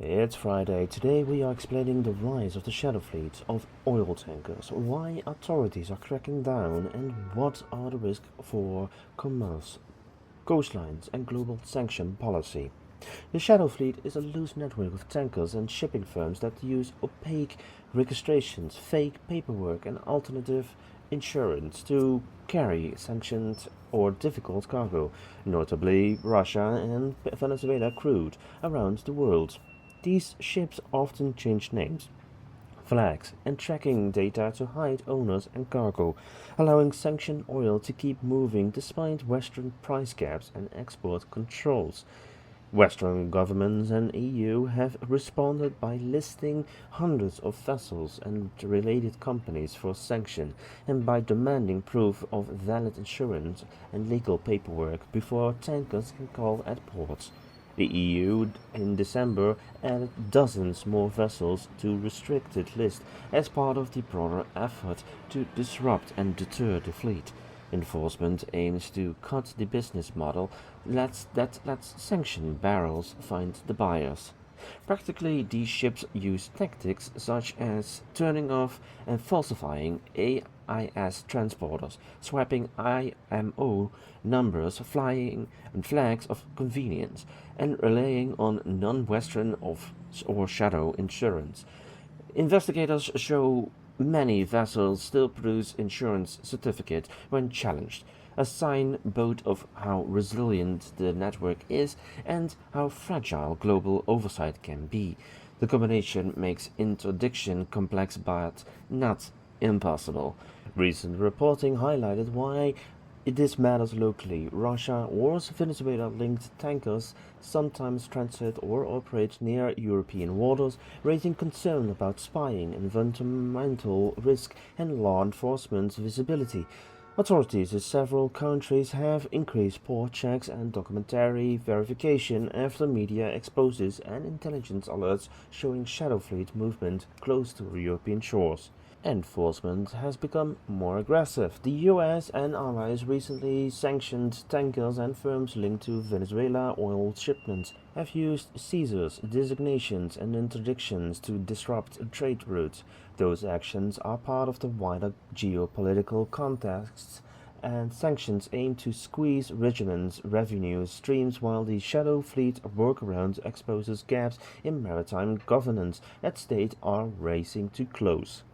It's Friday. Today we are explaining the rise of the shadow fleet of oil tankers, why authorities are cracking down, and what are the risks for commerce, coastlines, and global sanction policy. The shadow fleet is a loose network of tankers and shipping firms that use opaque registrations, fake paperwork, and alternative insurance to carry sanctioned or difficult cargo, notably Russia and Venezuela crude, around the world. These ships often change names, flags, and tracking data to hide owners and cargo, allowing sanctioned oil to keep moving despite Western price caps and export controls. Western governments and EU have responded by listing hundreds of vessels and related companies for sanction and by demanding proof of valid insurance and legal paperwork before tankers can call at ports. The EU in December added dozens more vessels to restricted list as part of the broader effort to disrupt and deter the fleet. Enforcement aims to cut the business model that lets sanctioned barrels find the buyers. Practically, these ships use tactics such as turning off and falsifying AIS transporters, swapping IMO numbers, flying flags of convenience, and relying on non-Western or shadow insurance. Investigators show many vessels still produce insurance certificate when challenged, a sign both of how resilient the network is and how fragile global oversight can be. The combination makes interdiction complex but not impossible. Recent reporting highlighted why this matters locally. Russia or Venezuela-linked tankers sometimes transit or operate near European waters, raising concern about spying, environmental risk, and law enforcement visibility. Authorities in several countries have increased port checks and documentary verification after media exposes and intelligence alerts showing shadow fleet movement close to European shores. Enforcement has become more aggressive. The US and allies recently sanctioned tankers and firms linked to Venezuela oil shipments have used seizures, designations, and interdictions to disrupt trade routes. Those actions are part of the wider geopolitical context, and sanctions aim to squeeze regiments' revenue streams while the shadow fleet workaround exposes gaps in maritime governance that states are racing to close.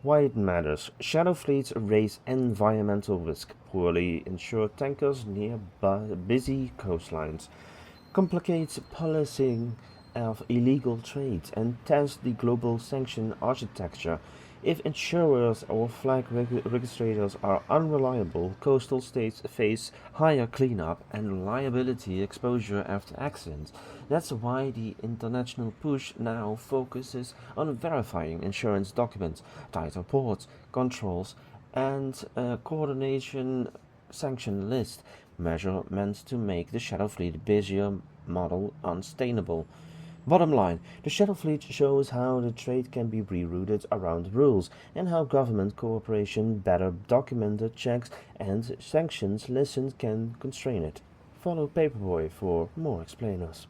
Why it matters. Shadow fleets raise environmental risk, poorly insured tankers near busy coastlines, complicates policing of illegal trade, and test the global sanction architecture. If insurers or flag registrators are unreliable, coastal states face higher cleanup and liability exposure after accidents. That's why the international push now focuses on verifying insurance documents, tighter ports, controls, and a coordination sanction list, measure meant to make the shadow fleet busier model unsustainable. Bottom line, the shadow fleet shows how the trade can be rerouted around rules and how government cooperation, better documented checks, and sanctions lists can constrain it. Follow Paperboy for more explainers.